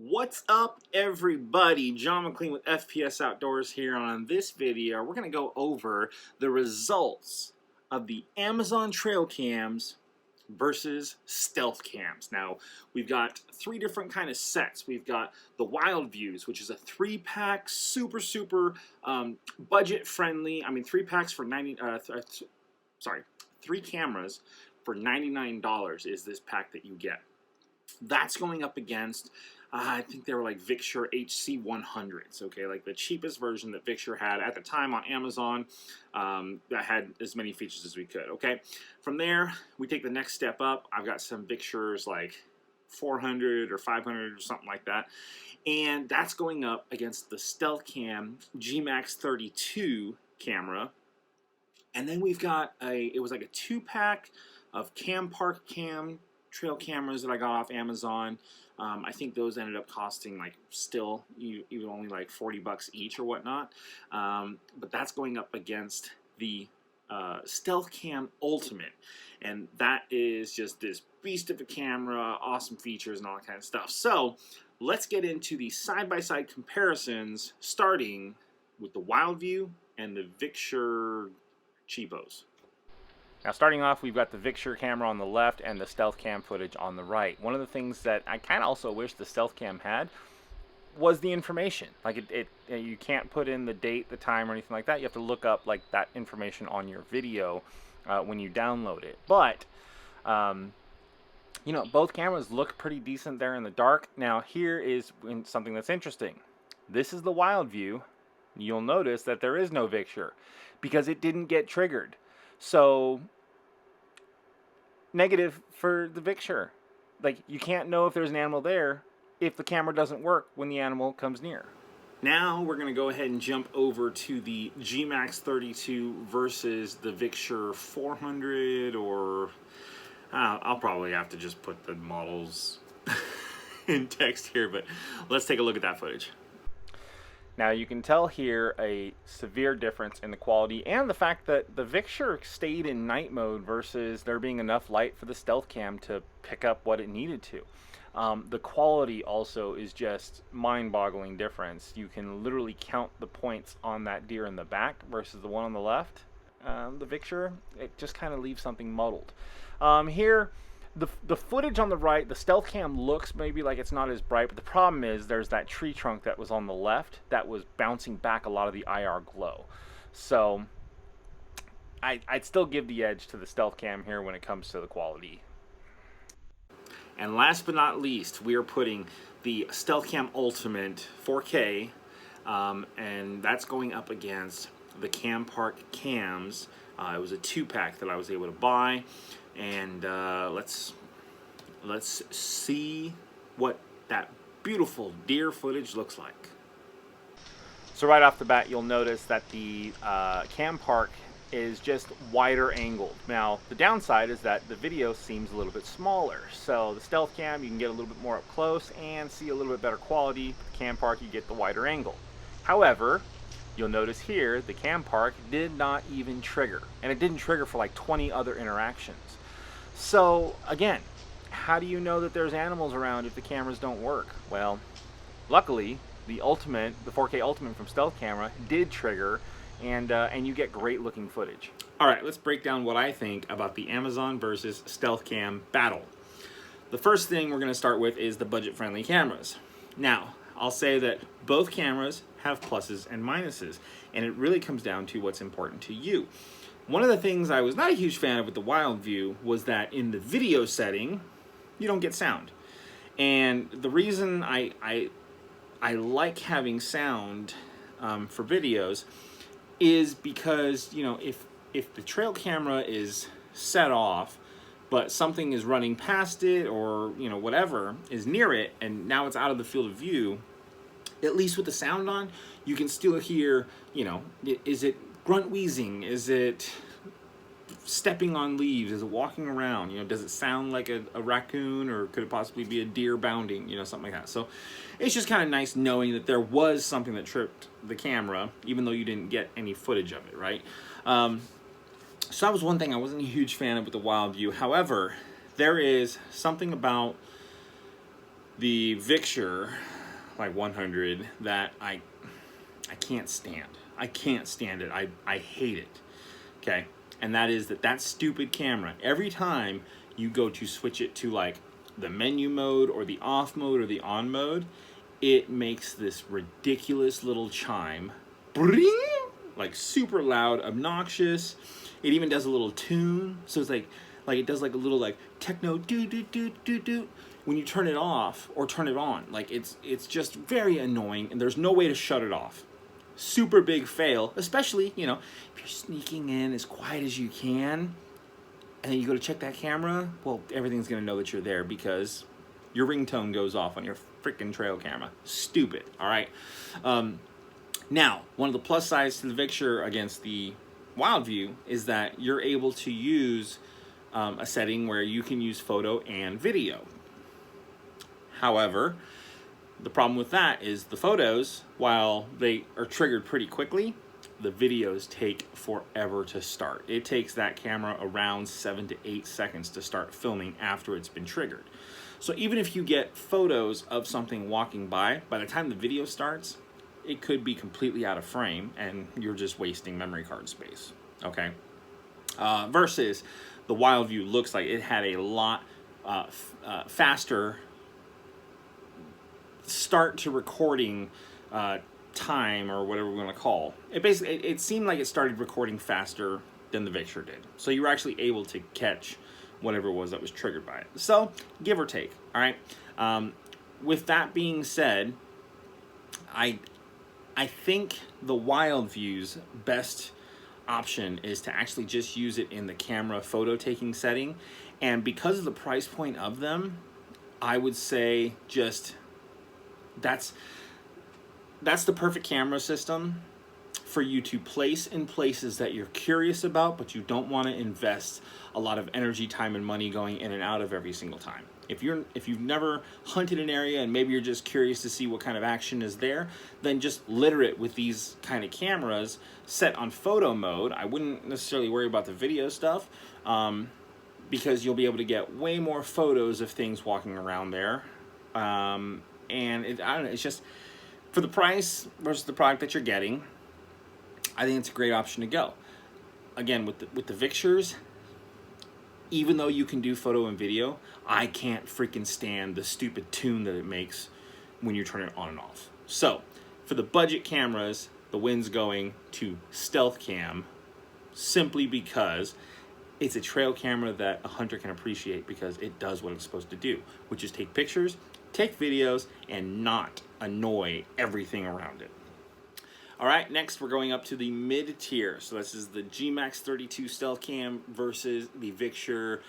What's up, everybody? John McClain with FPS Outdoors here. On this video, we're going to go over the results of the Amazon trail cams versus stealth cams. Now, we've got three different kind of sets. We've got the Wild Views, which is a 3-pack, super budget friendly. I mean, 3 packs for 3 cameras for $99 is this pack that you get. That's going up against, I think they were like Victure HC100s, okay, like the cheapest version that Victure had at the time on Amazon, that had as many features as we could, okay. From there, we take the next step up. I've got some Victures like 400 or 500 or something like that, and that's going up against the StealthCam G-Max 32 camera. And then we've got it was like a 2-pack of Cam Park Cam trail cameras that I got off Amazon. I think those ended up costing like still even only like 40 bucks each or whatnot. But that's going up against the StealthCam Ultimate, and that is just this beast of a camera, awesome features and all that kind of stuff. So let's get into the side-by-side comparisons, starting with the Wild View and the Victure cheapos. Now, starting off, we've got the Victure camera on the left and the StealthCam footage on the right. One of the things that I kind of also wish the StealthCam had was the information. Like you can't put in the date, the time, or anything like that. You have to look up like that information on your video when you download it. But you know, both cameras look pretty decent there in the dark. Now, here is something that's interesting. This is the Wild View. You'll notice that there is no Victure because it didn't get triggered. So negative for the Victure. Like, you can't know if there's an animal there if the camera doesn't work when the animal comes near. Now we're going to go ahead and jump over to the G-Max 32 versus the Victure 400, or I'll probably have to just put the models in text here, but let's take a look at that footage. Now, you can tell here a severe difference in the quality and the fact that the Victure stayed in night mode versus there being enough light for the StealthCam to pick up what it needed to. The quality also is just mind-boggling difference. You can literally count the points on that deer in the back versus the one on the left. The Victure, it just kind of leaves something muddled. Here, the footage on the right, the StealthCam looks maybe like it's not as bright, but the problem is there's that tree trunk that was on the left that was bouncing back a lot of the IR glow. So I'd still give the edge to the StealthCam here when it comes to the quality. And last but not least, we are putting the StealthCam Ultimate 4K, and that's going up against the Cam Park cams. It was a 2-pack that I was able to buy. And let's see what that beautiful deer footage looks like. So right off the bat, you'll notice that the Cam Park is just wider angled. Now, the downside is that the video seems a little bit smaller. So the StealthCam, you can get a little bit more up close and see a little bit better quality. The Cam Park, you get the wider angle. However, you'll notice here the Cam Park did not even trigger, and it didn't trigger for like 20 other interactions. So again, how do you know that there's animals around if the cameras don't work? Well, luckily the 4K Ultimate from Stealth Camera did trigger, and you get great looking footage. All right, let's break down what I think about the Amazon versus StealthCam battle. The first thing we're going to start with is the budget-friendly cameras. Now, I'll say that both cameras have pluses and minuses, and it really comes down to what's important to you. One of the things I was not a huge fan of with the Wild View was that in the video setting, you don't get sound. And the reason I like having sound for videos is because, you know, if the trail camera is set off, but something is running past it, or, you know, whatever is near it, and now it's out of the field of view, at least with the sound on, you can still hear, you know, is it grunt wheezing? Is it stepping on leaves? Is it walking around? You know, does it sound like a raccoon, or could it possibly be a deer bounding? You know, something like that. So it's just kind of nice knowing that there was something that tripped the camera, even though you didn't get any footage of it, right? So that was one thing I wasn't a huge fan of with the Wild View. However, there is something about the Victure like 100 that I can't stand. I can't stand it. I hate it. Okay? And that is that stupid camera, every time you go to switch it to like the menu mode or the off mode or the on mode, it makes this ridiculous little chime. Like super loud, obnoxious. It even does a little tune. So it's like it does like a little like techno do do do do do when you turn it off or turn it on. Like it's just very annoying, and there's no way to shut it off. Super big fail, especially, you know, if you're sneaking in as quiet as you can and then you go to check that camera, well, everything's gonna know that you're there because your ringtone goes off on your freaking trail camera. Stupid, all right? Now, one of the plus sides to the Victure against the Wild View is that you're able to use a setting where you can use photo and video. However, the problem with that is the photos, while they are triggered pretty quickly, the videos take forever to start. It takes that camera around 7 to 8 seconds to start filming after it's been triggered. So even if you get photos of something walking by the time the video starts, it could be completely out of frame and you're just wasting memory card space, okay? Versus the Wild View looks like it had a lot faster start to recording time, or whatever we want to call it. It seemed like it started recording faster than the Victure did. So you were actually able to catch whatever it was that was triggered by it. So give or take, all right? With that being said, I think the Wild View's best option is to actually just use it in the camera photo taking setting. And because of the price point of them, I would say just that's the perfect camera system for you to place in places that you're curious about, but you don't want to invest a lot of energy, time, and money going in and out of every single time. If you've never hunted an area and maybe you're just curious to see what kind of action is there, then just litter it with these kind of cameras set on photo mode. I wouldn't necessarily worry about the video stuff, because you'll be able to get way more photos of things walking around there. And I don't know, it's just, for the price versus the product that you're getting, I think it's a great option to go. Again, with the Victures, even though you can do photo and video, I can't freaking stand the stupid tune that it makes when you turn it on and off. So, for the budget cameras, the win's going to StealthCam, simply because it's a trail camera that a hunter can appreciate because it does what it's supposed to do, which is take pictures, take videos, and not annoy everything around it. All right, next we're going up to the mid-tier. So this is the G-Max 32 StealthCam versus the Victure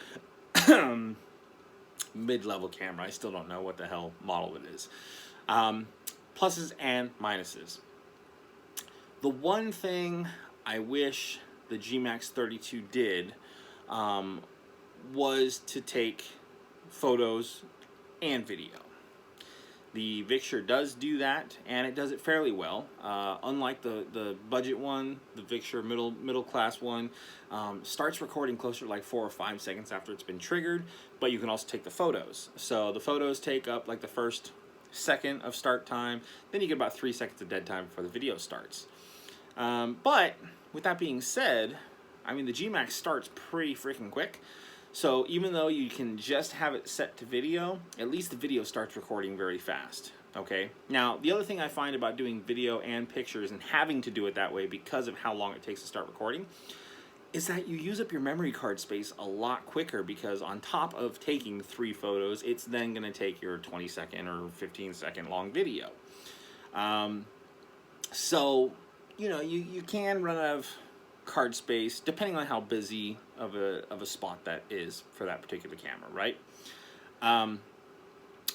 mid-level camera. I still don't know what the hell model it is. Pluses and minuses. The one thing I wish the G-Max 32 did was to take photos and video. The Victure does do that, and it does it fairly well. Unlike the budget one, the Victure middle class one starts recording closer to like 4 or 5 seconds after it's been triggered, but you can also take the photos. So the photos take up like the first second of start time, then you get about 3 seconds of dead time before the video starts. But with that being said, I mean, the G-Max starts pretty freaking quick. So even though you can just have it set to video, at least the video starts recording very fast, okay? Now, the other thing I find about doing video and pictures and having to do it that way because of how long it takes to start recording is that you use up your memory card space a lot quicker, because on top of taking 3 photos, it's then going to take your 20-second or 15-second long video. So, you know, you can run out of card space depending on how busy of a spot that is for that particular camera, right?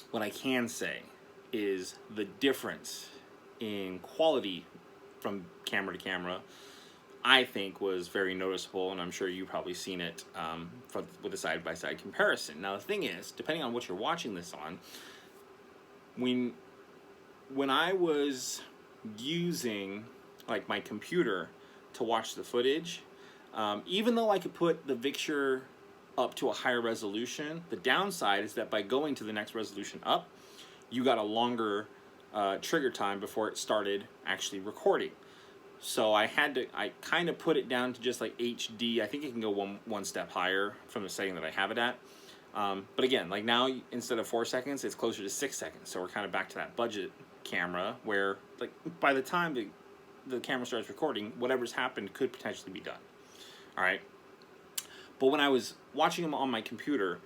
What I can say is the difference in quality from camera to camera, I think, was very noticeable, and I'm sure you've probably seen it with a side-by-side comparison. Now, the thing is, depending on what you're watching this on, when I was using like my computer to watch the footage, even though I could put the Victure up to a higher resolution, the downside is that by going to the next resolution up, you got a longer trigger time before it started actually recording. So I kind of put it down to just like HD. I think it can go one step higher from the setting that I have it at. But again, like now, instead of 4 seconds, it's closer to 6 seconds. So we're kind of back to that budget camera where, like, by the time the camera starts recording, whatever's happened could potentially be done. All right. But when I was watching them on my computer,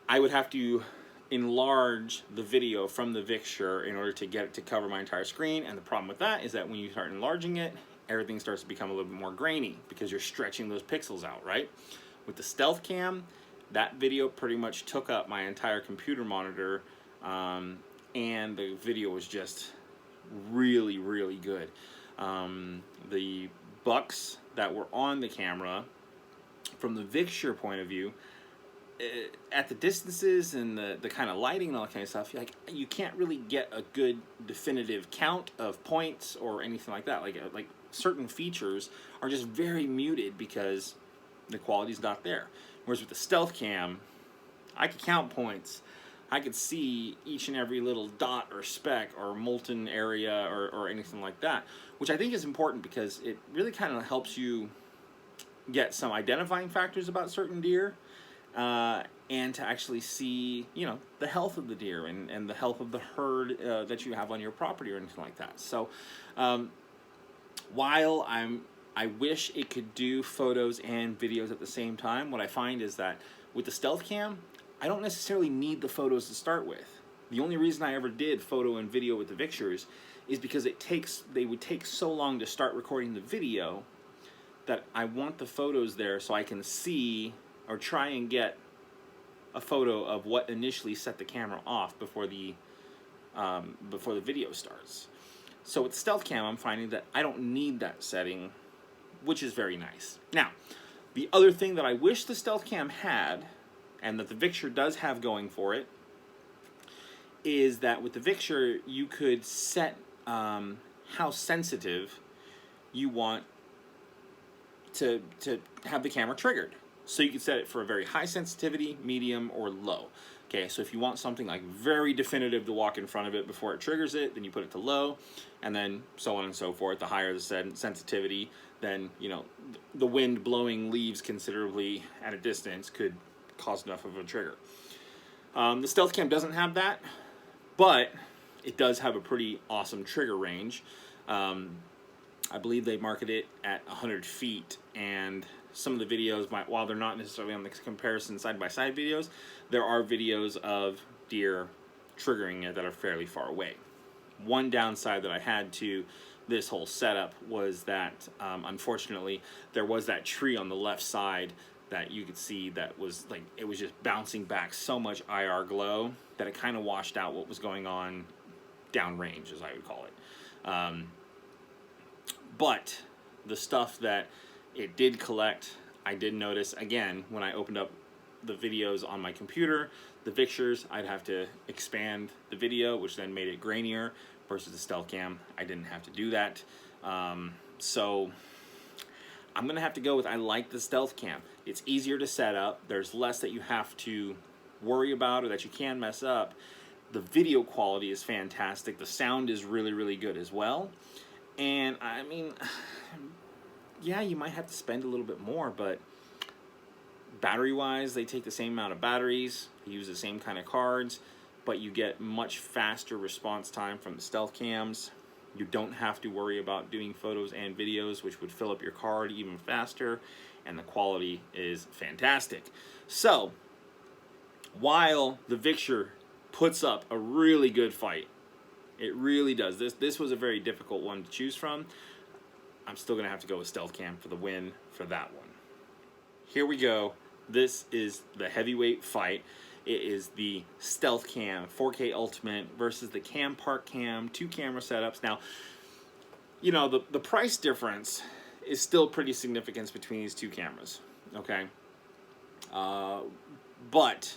I would have to enlarge the video from the Vixture in order to get it to cover my entire screen. And the problem with that is that when you start enlarging it, everything starts to become a little bit more grainy because you're stretching those pixels out, right? With the StealthCam, that video pretty much took up my entire computer monitor, and the video was just really, really good. The bucks that were on the camera, from the Vixture point of view, at the distances and the kind of lighting and all that kind of stuff, you can't really get a good definitive count of points or anything like that. Like certain features are just very muted because the quality's not there. Whereas with the StealthCam, I could count points. I could see each and every little dot or speck or molten area or anything like that, which I think is important because it really kind of helps you get some identifying factors about certain deer, and to actually see, the health of the deer and the health of the herd that you have on your property or anything like that. So while I wish it could do photos and videos at the same time, what I find is that with the StealthCam, I don't necessarily need the photos to start with. The only reason I ever did photo and video with the Vixtures is because they would take so long to start recording the video that I want the photos there so I can see or try and get a photo of what initially set the camera off before the video starts. So with StealthCam, I'm finding that I don't need that setting, which is very nice. Now, the other thing that I wish the StealthCam had, and that the Vixture does have going for it, is that with the Vixture, you could set how sensitive you want to have the camera triggered. So you can set it for a very high sensitivity, medium, or low. Okay, so if you want something like very definitive to walk in front of it before it triggers it, then you put it to low, and then so on and so forth. The higher the sensitivity, then the wind blowing leaves considerably at a distance could cause enough of a trigger. The StealthCam doesn't have that, but it does have a pretty awesome trigger range. I believe they market it at 100 feet, and some of the videos, while they're not necessarily on the comparison side-by-side videos, there are videos of deer triggering it that are fairly far away. One downside that I had to this whole setup was that, unfortunately, there was that tree on the left side that you could see that was like, it was just bouncing back so much IR glow that it kind of washed out what was going on downrange, as I would call it. But the stuff that it did collect, I did notice, again, when I opened up the videos on my computer, the Vixtures, I'd have to expand the video, which then made it grainier, versus the StealthCam, I didn't have to do that. So I'm going to have to go with, I like the StealthCam. It's easier to set up. There's less that you have to worry about or that you can mess up. The video quality is fantastic. The sound is really, really good as well. And I mean, yeah, you might have to spend a little bit more, but battery-wise, they take the same amount of batteries, they use the same kind of cards, but you get much faster response time from the StealthCams. You don't have to worry about doing photos and videos, which would fill up your card even faster, and the quality is fantastic. So, while the Vixture puts up a really good fight, it really does. This was a very difficult one to choose from. I'm still going to have to go with StealthCam for the win for that one. Here we go. This is the heavyweight fight. It is the StealthCam 4K Ultimate versus the Cam Park Cam 2 camera setups. Now, the price difference is still pretty significant between these two cameras, okay? But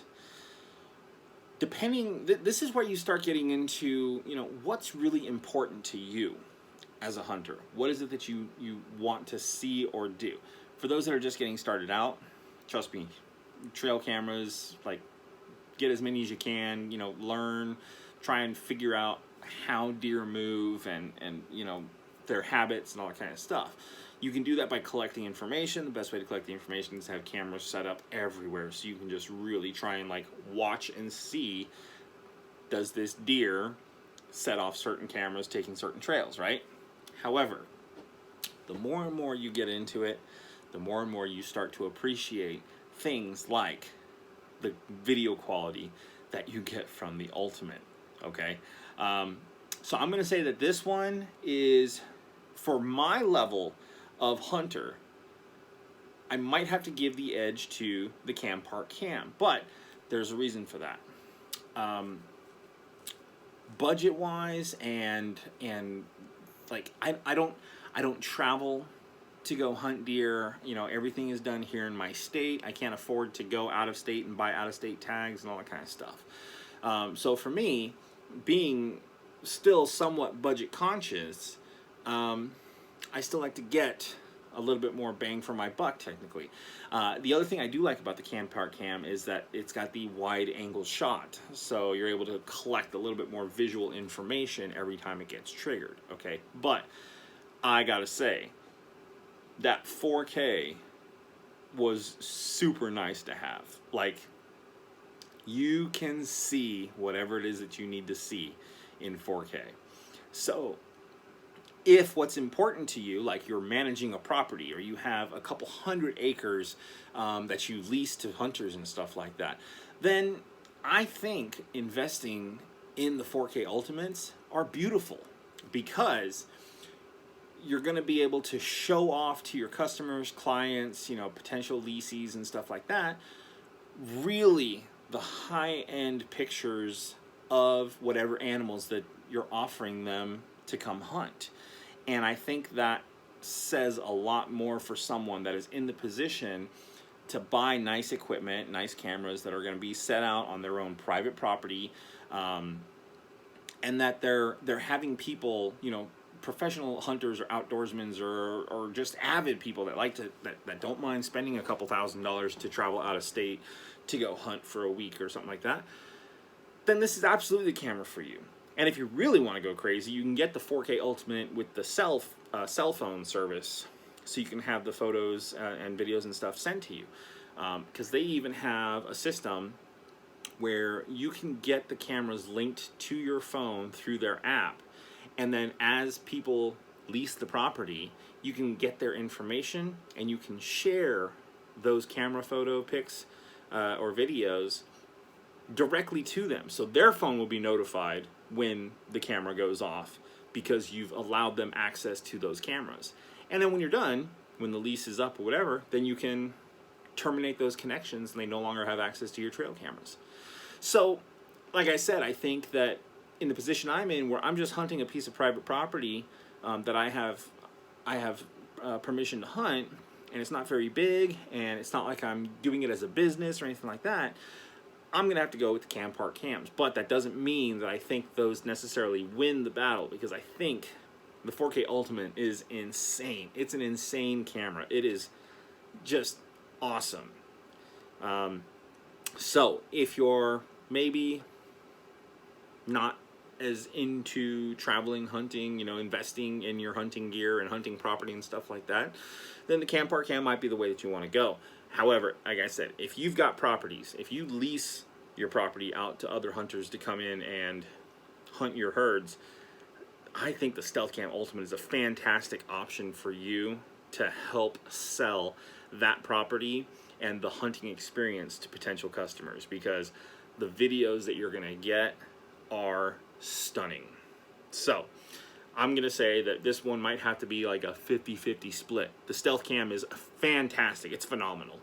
this is where you start getting into, what's really important to you as a hunter. What is it that you want to see or do? For those that are just getting started out, trust me, trail cameras, like, get as many as you can, learn, try and figure out how deer move and you know, their habits and all that kind of stuff. You can do that by collecting information. The best way to collect the information is to have cameras set up everywhere, so you can just really try and like watch and see, does this deer set off certain cameras taking certain trails, right? However, the more and more you get into it, the more and more you start to appreciate things like the video quality that you get from the Ultimate, okay? So I'm gonna say that this one is, for my level of hunter, I might have to give the edge to the Cam Park Cam, but there's a reason for that. Budget wise and like I don't travel to go hunt deer. You know, everything is done here in my state. I can't afford to go out of state and buy out of state tags and all that kind of stuff. So for me, being still somewhat budget conscious, I still like to get a little bit more bang for my buck, technically. The other thing I do like about the Cam Park Cam is that it's got the wide angle shot, so you're able to collect a little bit more visual information every time it gets triggered, okay? But I gotta say, that 4K was super nice to have. Like, you can see whatever it is that you need to see in 4K. So if what's important to you, like you're managing a property or you have a couple hundred acres that you lease to hunters and stuff like that, then I think investing in the 4K Ultimates are beautiful, because you're going to be able to show off to your customers, clients, you know, potential leasees and stuff like that, really the high-end pictures of whatever animals that you're offering them to come hunt. And I think that says a lot more for someone that is in the position to buy nice equipment, nice cameras that are going to be set out on their own private property, and that they're having people, you know, professional hunters or outdoorsmen or just avid people that like to that don't mind spending a couple $1,000s to travel out of state to go hunt for a week or something like that, then this is absolutely the camera for you. And if you really want to go crazy, you can get the 4K Ultimate with the cell phone service, so you can have the photos and videos and stuff sent to you, because they even have a system where you can get the cameras linked to your phone through their app, and then as people lease the property, you can get their information and you can share those camera photo pics or videos directly to them. So their phone will be notified when the camera goes off, because you've allowed them access to those cameras. And then when you're done, when the lease is up or whatever, then you can terminate those connections and they no longer have access to your trail cameras. So, like I said, I think that in the position I'm in, where I'm just hunting a piece of private property that I have permission to hunt, and it's not very big, and it's not like I'm doing it as a business or anything like that, I'm going to have to go with the Cam Park Cams. But that doesn't mean that I think those necessarily win the battle, because I think the 4K Ultimate is insane. It's an insane camera. It is just awesome. So if you're maybe not as into traveling, hunting, you know, investing in your hunting gear and hunting property and stuff like that, then the Cam Park Cam might be the way that you want to go. However, like I said, if you've got properties, if you lease your property out to other hunters to come in and hunt your herds, I think the StealthCam Ultimate is a fantastic option for you to help sell that property and the hunting experience to potential customers, because the videos that you're going to get are stunning. So I'm going to say that this one might have to be like a 50-50 split. The StealthCam is fantastic. It's phenomenal.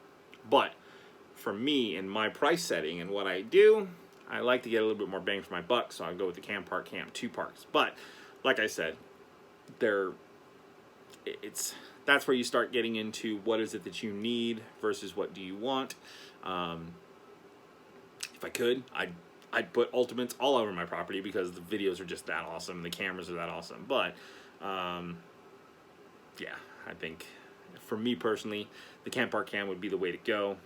But for me, in my price setting and what I do, I like to get a little bit more bang for my buck, so I go with the Cam Park Cam 2 parts. But like I said, that's where you start getting into what is it that you need versus what do you want. If I could, I'd put Ultimates all over my property, because the videos are just that awesome, the cameras are that awesome. But yeah, I think for me personally, the Cam Park Cam would be the way to go.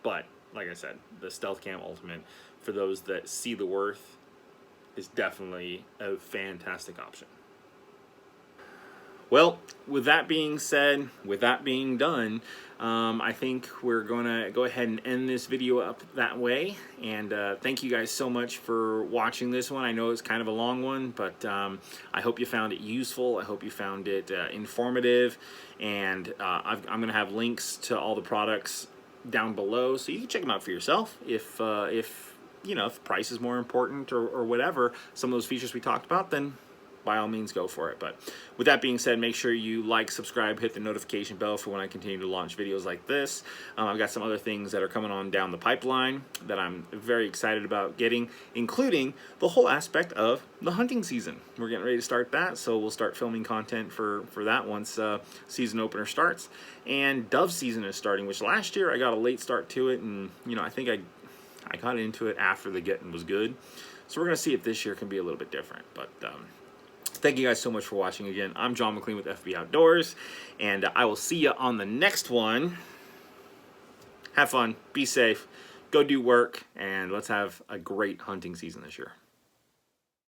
But like I said, the StealthCam Ultimate, for those that see the worth is definitely a fantastic option. Well, with that being said, with that being done, I think we're going to go ahead and end this video up that way. And thank you guys so much for watching this one. I know it's kind of a long one, but I hope you found it useful. I hope you found it informative. And I'm going to have links to all the products down below, so you can check them out for yourself if you know, if price is more important or whatever, some of those features we talked about, then by all means go for it. But with that being said, make sure you like, subscribe, hit the notification bell for when I continue to launch videos like this. I've got some other things that are coming on down the pipeline that I'm very excited about getting, including the whole aspect of the hunting season. We're getting ready to start that, so we'll start filming content for that once season opener starts. And dove season is starting, which last year I got a late start to it, and you know, I think I got into it after the getting was good. So we're going to see if this year can be a little bit different. But thank you guys so much for watching again. I'm John McClain with FB Outdoors, and I will see you on the next one. Have fun, be safe, go do work, and let's have a great hunting season this year.